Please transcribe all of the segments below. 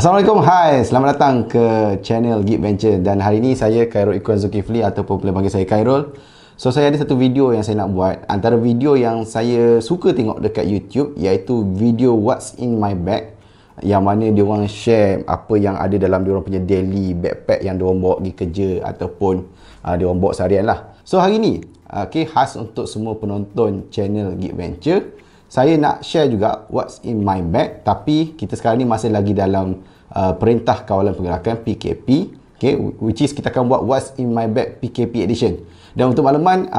Assalamualaikum, hai, selamat datang ke channel Geek Venture. Dan hari ini saya Khairul Ikhwan Zulkifli ataupun boleh panggil saya Khairul. So saya ada satu video yang saya nak buat. Antara video yang saya suka tengok dekat YouTube, iaitu video What's in my bag, yang mana dia orang share apa yang ada dalam dia orang punya daily backpack yang dia orang bawa pergi kerja ataupun dia orang bawa seharian lah. So hari ni khas untuk semua penonton channel Geek Venture, saya nak share juga what's in my bag, tapi kita sekarang ni masih lagi dalam Perintah Kawalan Pergerakan PKP, which is kita akan buat what's in my bag PKP edition. Dan untuk makluman,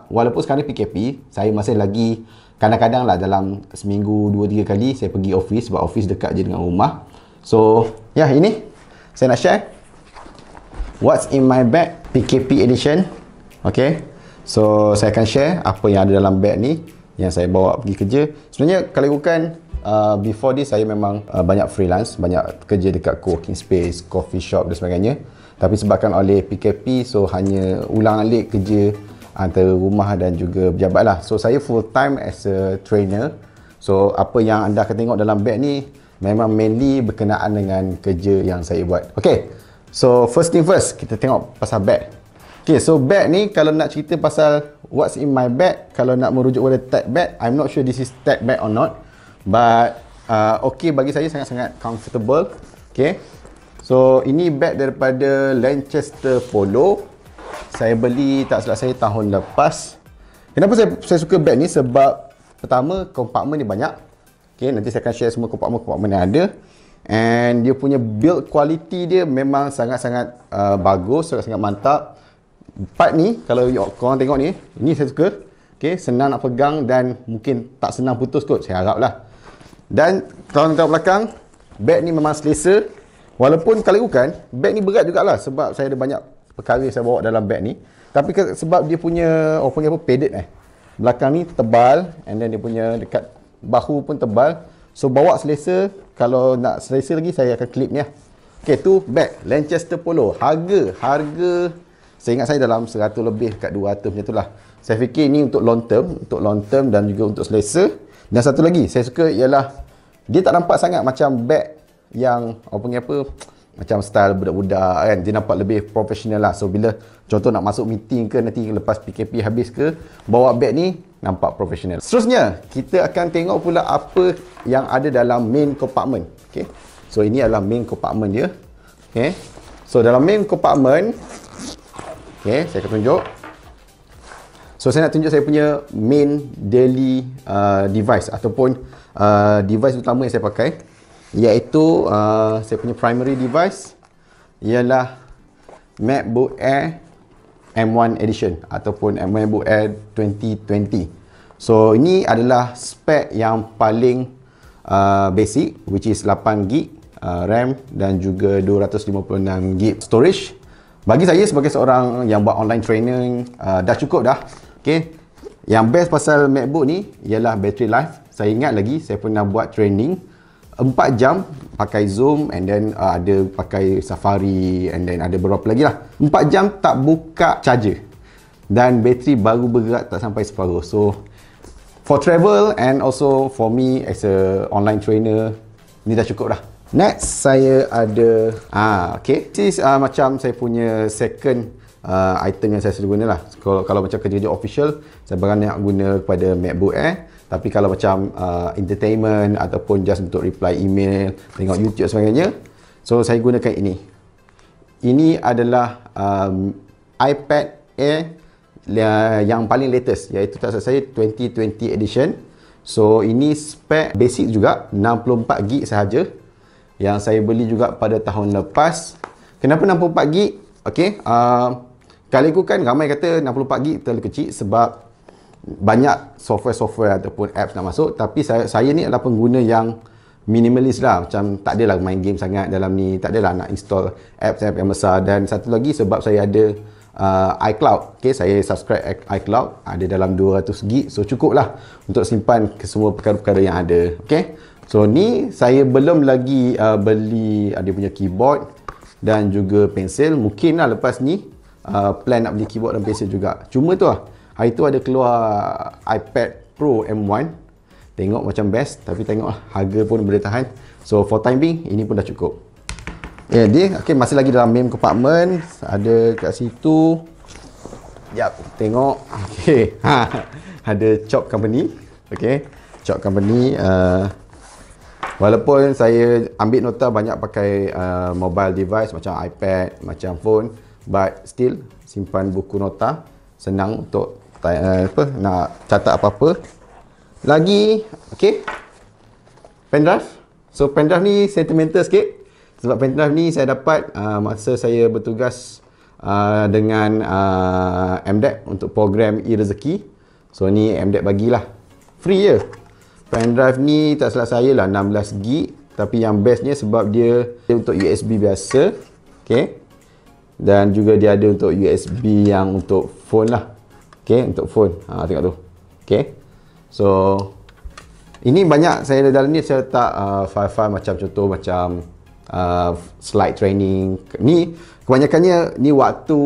walaupun sekarang ni PKP, saya masih lagi kadang-kadang lah dalam seminggu 2-3 kali saya pergi office, sebab office dekat je dengan rumah. So ini saya nak share what's in my bag PKP edition. So saya akan share apa yang ada dalam bag ni yang saya bawa pergi kerja. Sebenarnya kalau ikutkan before this, saya memang banyak freelance, banyak kerja dekat co-working space, coffee shop dan sebagainya. Tapi sebabkan oleh PKP, so hanya ulang-alik kerja antara rumah dan juga pejabat lah. So saya full time as a trainer. So apa yang anda akan tengok dalam bag ni memang mainly berkenaan dengan kerja yang saya buat. So first thing first, kita tengok pasal bag. So bag ni, kalau nak cerita pasal what's in my bag, kalau nak merujuk pada tag bag, I'm not sure this is tag bag or not, but bagi saya sangat-sangat comfortable. So ini bag daripada Lanchester Polo. Saya beli, tak silap saya, tahun lepas. Kenapa saya suka bag ni? Sebab pertama, kompartmen dia banyak. Nanti saya akan share semua kompartmen yang ada. And dia punya build quality dia memang sangat-sangat bagus, sangat-sangat mantap. Part ni, kalau korang tengok ni, ini saya suka. Senang nak pegang dan mungkin tak senang putus kot, saya harap lah. Dan kalau tengok belakang, bag ni memang selesa. Walaupun kalau ikutkan, bag ni berat jugalah, sebab saya ada banyak perkara yang saya bawa dalam bag ni. Tapi sebab dia punya, padded belakang ni tebal, and then dia punya dekat bahu pun tebal. So bawa selesa. Kalau nak selesa lagi, saya akan clip ni lah. Tu bag Lanchester Polo. Harga saya ingat saya dalam 100 lebih, kat 200 macam tu lah. Saya fikir ni untuk long term dan juga untuk selesa. Dan satu lagi saya suka ialah dia tak nampak sangat macam bag yang macam style budak-budak kan. Dia nampak lebih profesional lah. So bila contoh nak masuk meeting ke, nanti lepas PKP habis ke, bawa bag ni nampak profesional. Seterusnya kita akan tengok pula apa yang ada dalam main compartment. So ini adalah main compartment dia. So dalam main compartment, saya akan tunjuk. So saya nak tunjuk saya punya main daily device ataupun device utama yang saya pakai, iaitu saya punya primary device ialah MacBook Air M1 Edition ataupun MacBook Air 2020. So ini adalah spek yang paling basic, which is 8GB RAM dan juga 256GB storage. Bagi saya sebagai seorang yang buat online training, dah cukup dah. Yang best pasal MacBook ni ialah battery life. Saya ingat lagi saya pernah buat training 4 jam pakai Zoom, and then ada pakai Safari, and then ada beberapa lagi lah. 4 jam tak buka charger dan bateri baru bergerak tak sampai separuh. So for travel and also for me as a online trainer, ni dah cukup dah. Next saya ada this is macam saya punya second item yang saya selalu guna lah. Kalau macam kerja-kerja official, saya banyak guna kepada MacBook Air. Tapi kalau macam entertainment ataupun just untuk reply email, tengok YouTube sebagainya, so saya gunakan ini. Ini adalah iPad Air yang paling latest, iaitu tak salah saya 2020 edition. So ini spek basic juga, 64GB sahaja, yang saya beli juga pada tahun lepas. Kenapa 64GB? Kalau ikutkan, ramai kata 64GB terlalu kecil sebab banyak software ataupun apps nak masuk. Tapi saya ni adalah pengguna yang minimalis lah. Macam tak adalah main game sangat dalam ni, tak adalah nak install apps yang besar. Dan satu lagi sebab saya ada iCloud. Saya subscribe iCloud, ada dalam 200GB. So cukup lah untuk simpan ke semua perkara-perkara yang ada. So ni saya belum lagi beli dia punya keyboard dan juga pensel. Mungkin lah lepas ni plan nak beli keyboard dan pensel juga. Cuma tu lah, hari tu ada keluar iPad Pro M1. Tengok macam best, tapi tengok lah, harga pun boleh tahan. So for time being, ini pun dah cukup. Dia masih lagi dalam main compartment. Ada kat situ. Jap, tengok. Ada Chop Company. Chop Company. Walaupun saya ambil nota banyak pakai mobile device macam iPad, macam phone, but still simpan buku nota senang untuk nak catat apa-apa. Lagi, pendrive. So pendrive ni sentimental sikit sebab pendrive ni saya dapat masa saya bertugas dengan MDEC untuk program e-rezeki. So ni MDEC bagilah free je. Pendrive ni tak salah saya lah 16GB, tapi yang bestnya sebab dia untuk USB biasa, dan juga dia ada untuk USB yang untuk phone lah, untuk phone. Tengok tu. So ini banyak saya dalam ni saya letak file-file macam contoh macam slide training. Ni kebanyakannya ni waktu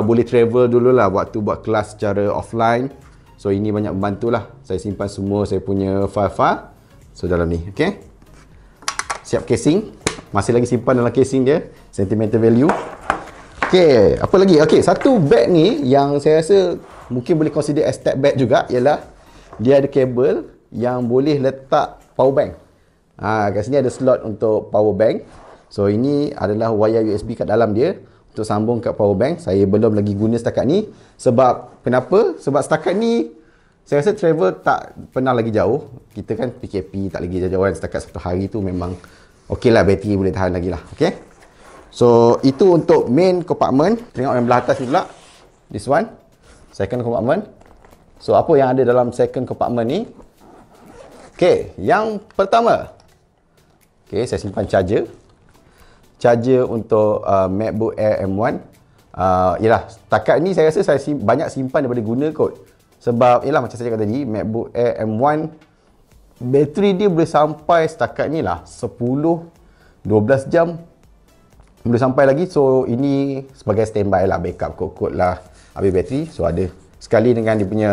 boleh travel dululah, waktu buat kelas secara offline. So ini banyak membantu lah. Saya simpan semua saya punya file-file. So dalam ni, siap casing. Masih lagi simpan dalam casing dia. Sentimental value. Apa lagi? Satu bag ni yang saya rasa mungkin boleh consider as tag bag juga ialah dia ada kabel yang boleh letak power bank. Kat sini ada slot untuk power bank. So ini adalah wayar USB kat dalam dia untuk sambung kat power bank. Saya belum lagi guna setakat ni. Sebab kenapa? Sebab setakat ni saya rasa travel tak pernah lagi jauh. Kita kan PKP tak lagi jauh-jauh kan. Setakat satu hari tu memang lah, bateri boleh tahan lagi lah. So itu untuk main compartment. Tengok yang belah atas ni pula. This one, second compartment. So apa yang ada dalam second compartment ni? Yang pertama, saya simpan charger untuk MacBook Air M1. Yelah, setakat ni saya rasa saya banyak simpan daripada guna kot. Sebab yelah macam saya cakap tadi, MacBook Air M1 bateri dia boleh sampai setakat ni lah 10-12 jam boleh sampai lagi. So ini sebagai standby lah, backup kot lah habis bateri. So ada sekali dengan dia punya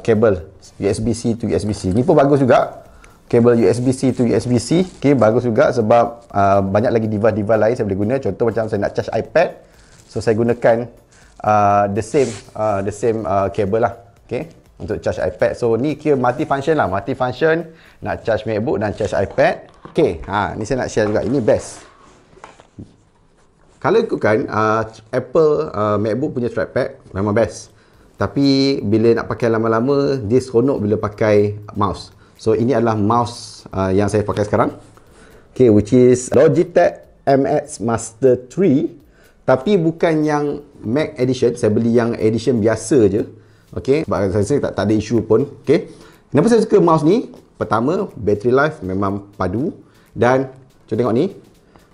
kabel USB-C to USB-C. Ni pun bagus juga. Kabel USB-C to USB-C. Bagus juga sebab banyak lagi device-device lain saya boleh guna. Contoh macam saya nak charge iPad. So saya gunakan the same kabel lah. Untuk charge iPad. So ni kira multi-function lah. Multi-function. Nak charge MacBook dan charge iPad. Ni saya nak share juga. Ini best. Kalau ikutkan Apple MacBook punya trackpad memang best. Tapi bila nak pakai lama-lama, dia seronok bila pakai mouse. So ini adalah mouse yang saya pakai sekarang. Which is Logitech MX Master 3. Tapi bukan yang Mac Edition. Saya beli yang edition biasa je. Sebab saya tak ada isu pun. Kenapa saya suka mouse ni? Pertama, battery life memang padu. Dan, cuba tengok ni.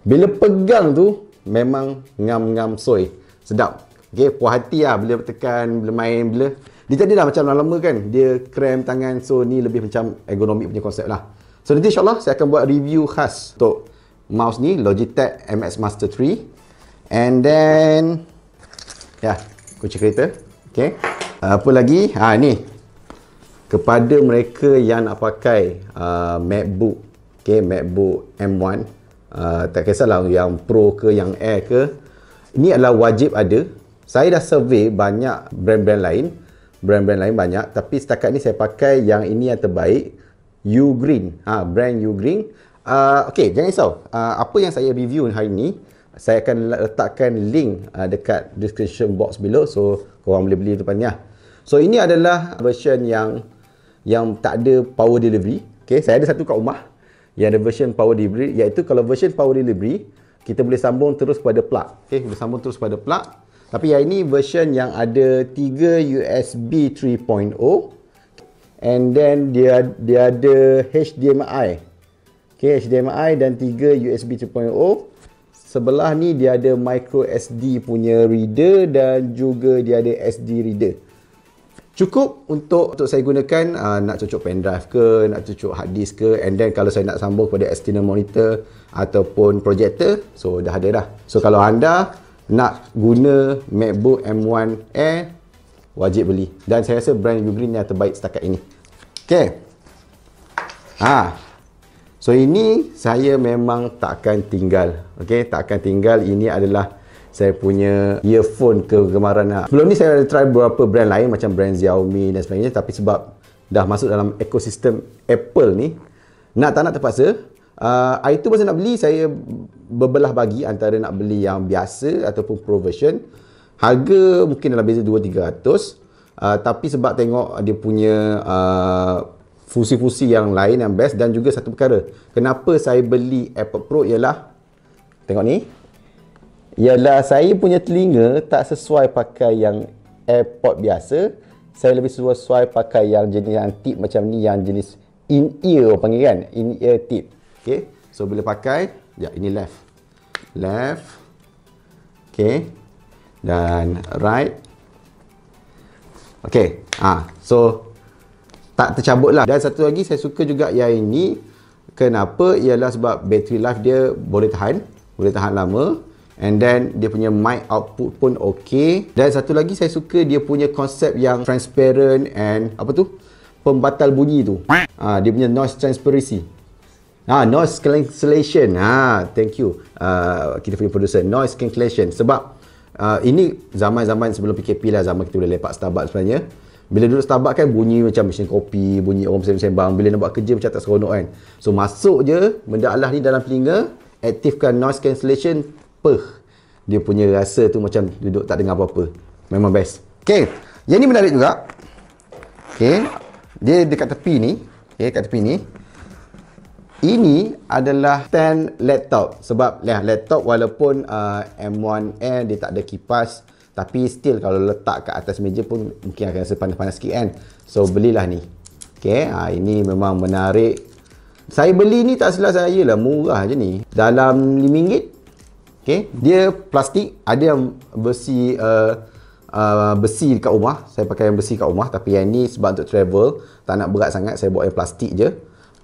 Bila pegang tu, memang ngam-ngam soy. Sedap. Puas hati lah bila tekan, bila main, bila dia jadilah macam lama-lama kan dia cramp tangan. So ni lebih macam ergonomik punya konsep lah. So nanti insyaAllah saya akan buat review khas untuk mouse ni, Logitech MX Master 3. And then kunci kereta. Apa lagi? Ni kepada mereka yang nak pakai MacBook, MacBook M1, tak kisahlah yang Pro ke yang Air ke, ini adalah wajib ada. Saya dah survey banyak brand-brand lain banyak, tapi setakat ni saya pakai yang ini yang terbaik, Ugreen. Brand Ugreen. Jangan risau. Apa yang saya review hari ni, saya akan letakkan link dekat description box below. So korang boleh beli depannya. So ini adalah version yang tak ada power delivery. Saya ada satu kat rumah yang ada version power delivery, iaitu kalau version power delivery kita boleh sambung terus kepada plug. Boleh sambung terus kepada plug. Tapi yang ini version yang ada 3 USB 3.0 and then dia ada HDMI. HDMI dan 3 USB 3.0. Sebelah ni dia ada micro SD punya reader dan juga dia ada SD reader. Cukup untuk saya gunakan nak cocok pendrive ke, nak cocok hard disk ke, and then kalau saya nak sambung kepada external monitor ataupun projector, so dah ada dah. So kalau anda nak guna MacBook M1 Air, wajib beli. Dan saya rasa brand Ugreen yang terbaik setakat ini. So ini saya memang tak akan tinggal. Okey, tak akan tinggal. Ini adalah saya punya earphone kegemaran. Sebelum ni saya ada try beberapa brand lain macam brand Xiaomi dan sebagainya, tapi sebab dah masuk dalam ekosistem Apple ni, nak tak nak terpaksa. Hari tu masa nak beli, saya berbelah bagi antara nak beli yang biasa ataupun Pro version. Harga mungkin dalam beza 200-300. Tapi sebab tengok dia punya fungsi-fungsi yang lain yang best, dan juga satu perkara, kenapa saya beli AirPod Pro ialah, tengok ni, ialah saya punya telinga tak sesuai pakai yang AirPod biasa. Saya lebih sesuai pakai yang jenis yang tip macam ni, yang jenis in-ear panggil kan, in-ear tip. Okay, so bila pakai, ya ini left, okay, dan right. Okay, so tak tercabut lah. Dan satu lagi saya suka juga yang ini. Kenapa? Ialah sebab battery life dia boleh tahan lama. And then dia punya mic output pun okay. Dan satu lagi saya suka dia punya konsep yang transparent and apa tu, pembatal bunyi tu. Dia punya noise transparency. Noise cancellation. Thank you. Kita punya producer, noise cancellation. Sebab ini zaman-zaman sebelum PKP lah, zaman kita boleh lepak Starbucks sebenarnya. Bila duduk Starbucks kan bunyi macam mesin kopi, bunyi orang sembang-sembang. Bila nak buat kerja macam tak seronok kan. So masuk je benda Allah ni dalam telinga, aktifkan noise cancellation, dia punya rasa tu macam duduk tak dengar apa-apa. Memang best. Okay, yang ni menarik juga. Okay, dia dekat tepi ni. Okay, kat tepi ni. Ini adalah stand laptop. Sebab laptop walaupun M1 Air dia tak ada kipas, tapi still kalau letak kat atas meja pun mungkin akan rasa panas-panas sikit kan. So belilah ni. Okay, ini memang menarik. Saya beli ni tak salah saya lah, murah je ni. Dalam RM5. Okay, dia plastik. Ada yang besi besi dekat rumah. Saya pakai yang besi kat rumah. Tapi yang ni sebab untuk travel, tak nak berat sangat, saya bawa yang plastik je.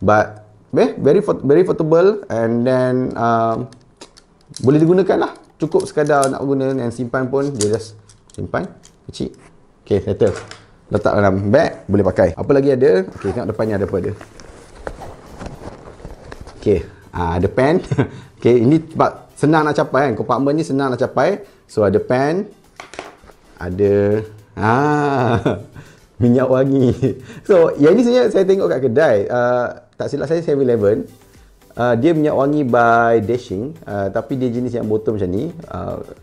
But very portable, and then boleh digunakan lah. Cukup sekadar nak guna dan simpan pun, dia just simpan kecil. Okay, settle. Letak dalam bag, boleh pakai. Apa lagi ada? Okay, tengok depan ni ada apa ada. Okay, ada pen. Okay, ini sebab senang nak capai kan. Kompartmen ni senang nak capai. So ada pen, ada minyak wangi. So yang ni sebenarnya saya tengok kat kedai, tak silap saya 7-Eleven. Dia minyak wangi by Dashing, tapi dia jenis yang botol macam ni,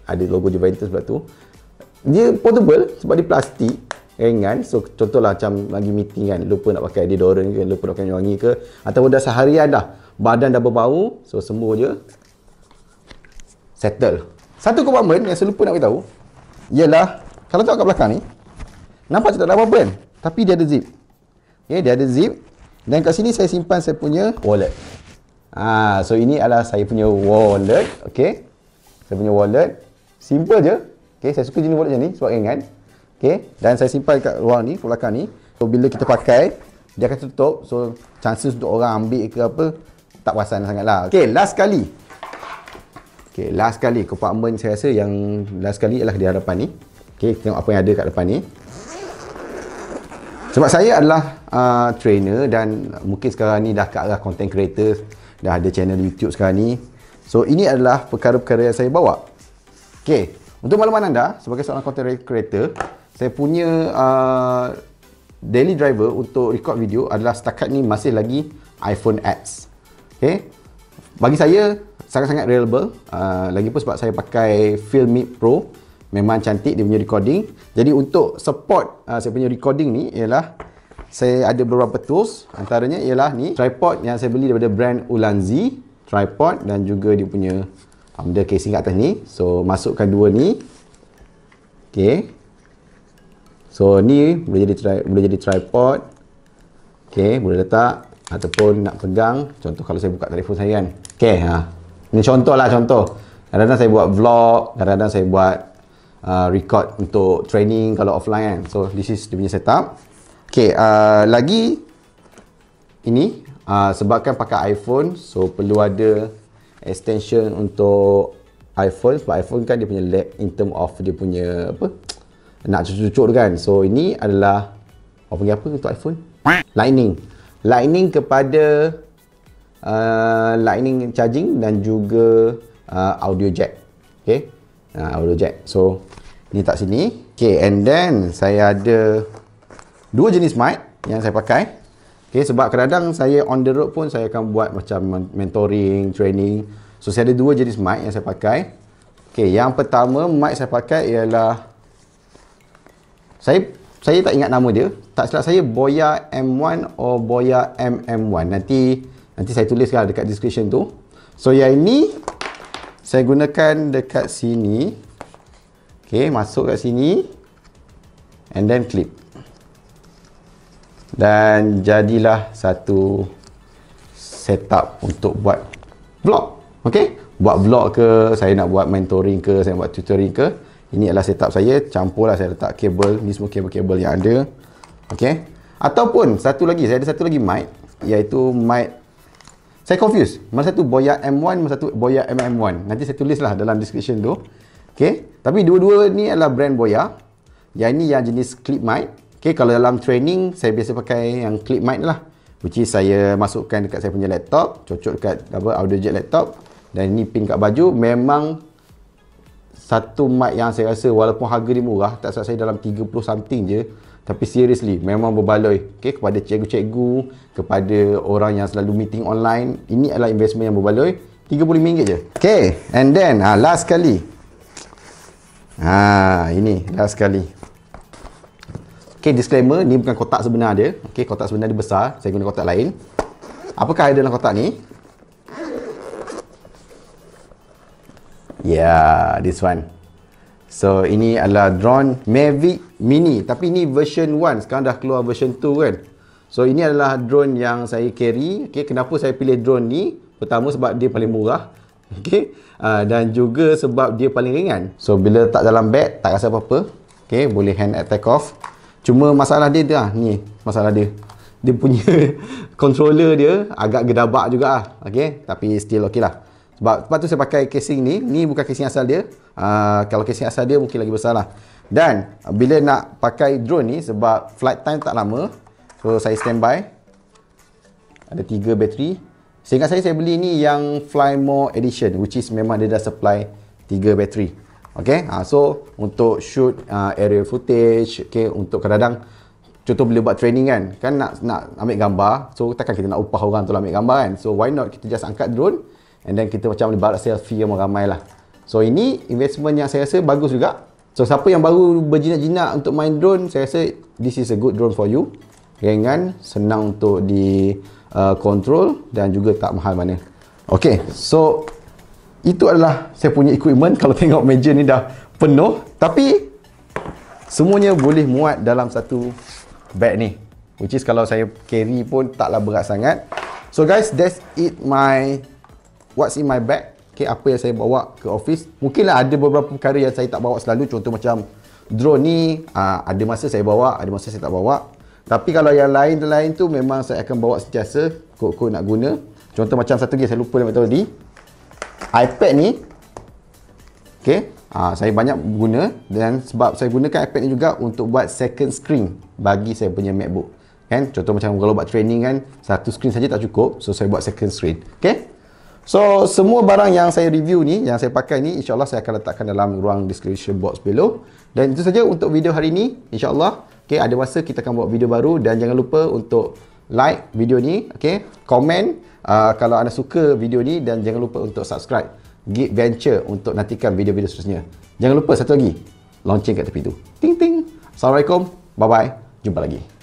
ada logo Juventus sebab tu. Dia portable sebab dia plastik, ringan. So contohlah macam lagi meeting kan, lupa nak pakai deodorant ke, lupa nak pakai minyak wangi ke, ataupun dah seharian dah badan dah berbau, so sembuh je, settle. Satu kompartmen yang saya lupa nak beritahu ialah, kalau tengok kat belakang ni, nampak tak ada apa-apa kan, tapi dia ada zip. Okay, dia ada zip. Dan kat sini saya simpan saya punya wallet. So ini adalah saya punya wallet. Okay, saya punya wallet. Simple je. Okay, saya suka jenis wallet macam ni sebab ringan. Okay, dan saya simpan kat ruang ni, kat belakang ni. So bila kita pakai, dia akan tutup. So chances untuk orang ambil ke apa, tak perasan sangat lah. Okay, last kali. Okay, last kali. Kompartmen saya rasa yang last kali ialah di hadapan ni. Okay, tengok apa yang ada kat depan ni. Sebab saya adalah trainer dan mungkin sekarang ni dah ke arah content creator, dah ada channel YouTube sekarang ni. So ini adalah perkara-perkara yang saya bawa. Okay, untuk makluman anda sebagai seorang content creator, saya punya daily driver untuk record video adalah setakat ni masih lagi iPhone X. Okay, bagi saya sangat-sangat reliable. Lagipun sebab saya pakai Filmic Pro, memang cantik dia punya recording. Jadi untuk support saya punya recording ni ialah saya ada beberapa tools. Antaranya ialah ni tripod yang saya beli daripada brand Ulanzi tripod, dan juga dia punya benda casing kat atas ni. So masukkan dua ni. Okay, so ni boleh jadi tripod. Okay, boleh letak ataupun nak pegang. Contoh kalau saya buka telefon saya kan. Okay, ini contoh lah, contoh. Kadang-kadang saya buat vlog, kadang-kadang saya buat record untuk training kalau offline kan. So this is dia punya setup. Okay, lagi ini sebabkan pakai iPhone, so perlu ada extension untuk iPhone. Sebab iPhone kan dia punya lag in term of dia punya apa, nak cucuk-cucuk tu kan. So ini adalah apa panggil apa untuk iPhone? Lightning kepada lightning charging dan juga audio jack. Okay, audio jack. So ni tak sini. Okay, and then saya ada dua jenis mic yang saya pakai. Okay, sebab kadang-kadang saya on the road pun saya akan buat macam mentoring, training. So saya ada dua jenis mic yang saya pakai. Okay, yang pertama mic saya pakai ialah, saya tak ingat nama dia. Tak silap saya Boya M1 atau Boya MM1. Nanti saya tuliskan dekat description tu. So yang ini saya gunakan dekat sini. Okay, masuk kat sini and then clip. Dan jadilah satu setup untuk buat vlog. Okay, buat vlog ke, saya nak buat mentoring ke, saya buat tutoring ke. Ini adalah setup saya. Campurlah, saya letak kabel. Ni semua kabel-kabel yang ada. Okay, ataupun satu lagi, saya ada satu lagi mic, iaitu mic, saya confuse mana satu Boya M1, mana satu Boya MM1. Nanti saya tulislah dalam description tu. Okay, tapi dua-dua ni adalah brand Boya. Yang ini yang jenis clip mic. Okay, kalau dalam training saya biasa pakai yang clip mic lah, which is saya masukkan dekat saya punya laptop, cocok dekat audio jack laptop, dan ini pin kat baju. Memang satu mic yang saya rasa walaupun harga dia murah, tak salah saya dalam 30 something je, tapi seriously memang berbaloi. Okay, kepada cikgu-cikgu, kepada orang yang selalu meeting online, ini adalah investment yang berbaloi. RM35 je. Okay, and then last sekali, ini last sekali. Okay, disclaimer, ni bukan kotak sebenar dia. Okay, kotak sebenar dia besar, saya guna kotak lain. Apakah ada dalam kotak ni? Yeah, this one. So ini adalah drone Mavic Mini, tapi ini version 1. Sekarang dah keluar version 2 kan. So ini adalah drone yang saya carry. Okay, kenapa saya pilih drone ni? Pertama sebab dia paling murah. Okay, dan juga sebab dia paling ringan. So bila letak dalam bag tak rasa apa-apa. Okay, boleh hand at take off. Cuma masalah dia dah ni, masalah dia punya controller dia agak gedabak juga lah. Okay, tapi still okay lah. Sebab tu saya pakai casing ni. Ni bukan casing asal dia. Kalau casing asal dia mungkin lagi besar lah. Dan bila nak pakai drone ni, sebab flight time tak lama, so saya standby. Ada 3 bateri. Seingat saya beli ni yang Fly More Edition, which is memang dia dah supply 3 bateri. Okay, so untuk shoot aerial footage, okay, untuk kadang-kadang contoh bila buat training kan nak ambil gambar, so takkan kita nak upah orang tu ambil gambar kan. So why not kita just angkat drone and then kita macam boleh balas selfie yang ramai lah. So ini investment yang saya rasa bagus juga. So siapa yang baru berjinak-jinak untuk main drone, saya rasa this is a good drone for you. Ringan, senang untuk di control dan juga tak mahal mana. Okay, so itu adalah saya punya equipment. Kalau tengok meja ni dah penuh, tapi semuanya boleh muat dalam satu bag ni, which is kalau saya carry pun taklah berat sangat. So guys, that's it what's in my bag. Okay, apa yang saya bawa ke office. Mungkinlah ada beberapa perkara yang saya tak bawa selalu. Contoh macam drone ni, ada masa saya bawa, ada masa saya tak bawa. Tapi kalau yang lain tu memang saya akan bawa sentiasa kod-kod nak guna. Contoh macam satu lagi saya lupa nak tahu tadi, iPad ni. Okay, saya banyak guna, dan sebab saya gunakan iPad ni juga untuk buat second screen bagi saya punya MacBook. Kan? Contoh macam kalau buat training kan, satu screen saja tak cukup, so saya buat second screen. Okay? So semua barang yang saya review ni, yang saya pakai ni, insyaAllah saya akan letakkan dalam ruang description box below. Dan itu saja untuk video hari ini, insyaAllah. Okay, ada masa kita akan buat video baru, dan jangan lupa untuk like video ni, okay, komen kalau anda suka video ni, dan jangan lupa untuk subscribe Geek Venture untuk nantikan video-video seterusnya. Jangan lupa satu lagi, lonceng kat tepi tu. Ting ting. Assalamualaikum. Bye bye. Jumpa lagi.